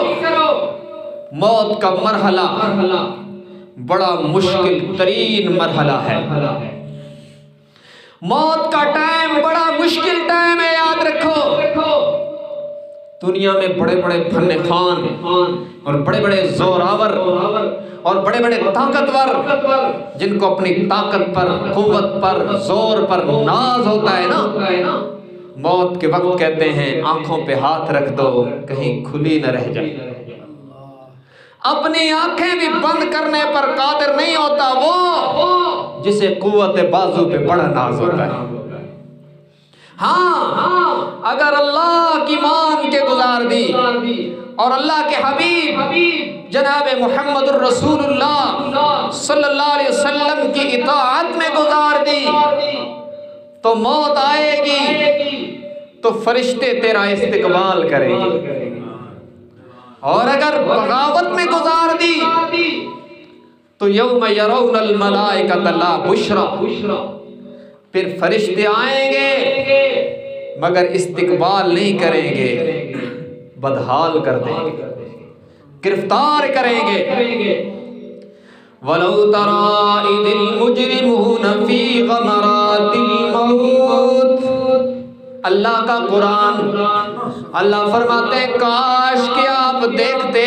موت کا مرحلہ بڑا مشکل ترین مرحلہ ہے، موت کا ٹائم بڑا مشکل ٹائم ہے، یاد رکھو۔ دنیا میں بڑے بڑے فن خان اور بڑے بڑے زوراور اور بڑے بڑے طاقتور جن کو اپنی طاقت پر، قوت پر، زور پر ناز ہوتا ہے نا، موت کے وقت کہتے ہیں آنکھوں پہ ہاتھ رکھ دو کہیں کھلی نہ رہ جائے۔ اپنی آنکھیں بھی بند کرنے پر قادر نہیں ہوتا وہ جسے قوت بازو پہ بڑا ناز ہوتا ہے۔ ہاں اگر اللہ کی مان کے گزار دی اور اللہ کے حبیب جناب محمد الرسول اللہ صلی اللہ علیہ وسلم کی اطاعت میں گزار دی تو موت آئے گی تو فرشتے تیرا استقبال کریں گے، اور اگر بغاوت میں گزار دی تو یوم یرون الملائکۃ لا بشری، پھر فرشتے آئیں گے مگر استقبال نہیں کریں گے، بدحال کر دیں گے، گرفتار کریں گے۔ وَلَوْ تَرَىٰ إِذِ الْمُجْرِمُونَ فِي غَمَرَاتِ الْمَوْتِ۔ اللہ کا قرآن، اللہ فرماتے ہیں کاش کہ آپ دیکھتے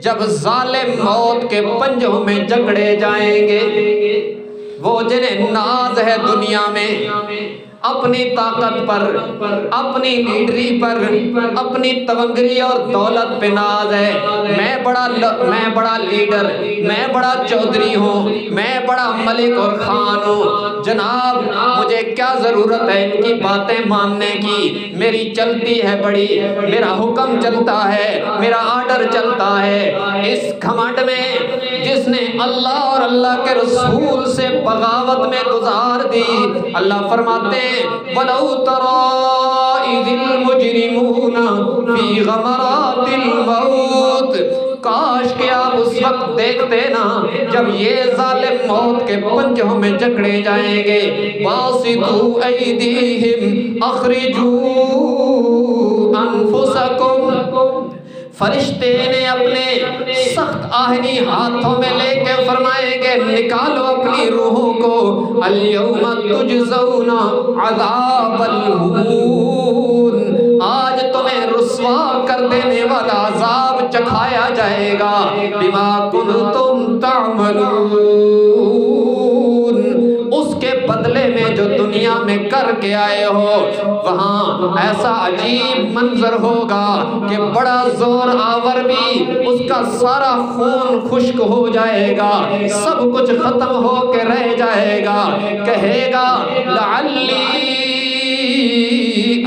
جب ظالم موت کے پنجوں میں جکڑے جائیں گے، وہ جنہیں ناز ہے دنیا میں اپنی طاقت پر، اپنی لیڈری پر، اپنی تونگری اور دولت پہ ناز ہے، میں بڑا لیڈر، میں بڑا چودھری ہوں، میں بڑا ملک اور خان ہوں، جناب مجھے کیا ضرورت ہے ان کی باتیں ماننے کی، میری چلتی ہے بڑی، میرا حکم چلتا ہے، میرا آرڈر چلتا ہے۔ اس گھمنڈ میں جس نے اللہ اور اللہ کے رسول سے بغاوت میں گزار دی، اللہ فرماتے ہیں وَلَوْ تَرَىٰ إِذِ الْمُجْرِمُونَ فِي غَمَرَاتِ الْمَوْتِ۔ کاش کہ آپ اس وقت دیکھتے نا جب یہ ظالم موت کے پنجوں میں جکڑے جائیں گے، بَاسِطُوا أَيْدِيهِمْ أَخْرِجُوا أَنفُسَكُمْ، فرشتے نے اپنے سخت آہنی ہاتھوں میں لے کے فرمائیں گے نکالو اپنی روحوں کو، اليوم تجزون عذاب الہون، آج تمہیں رسوا کر دینے والا عذاب چکھایا جائے گا، بما کنتم تعملون، اس کے بدلے میں جو دنیا میں کر کے آئے ہو۔ وہاں ایسا عجیب منظر ہوگا کہ بڑا زور آور بھی اس کا سارا خون خشک ہو جائے گا، سب کچھ ختم ہو کے رہ جائے گا، کہے گا لعلی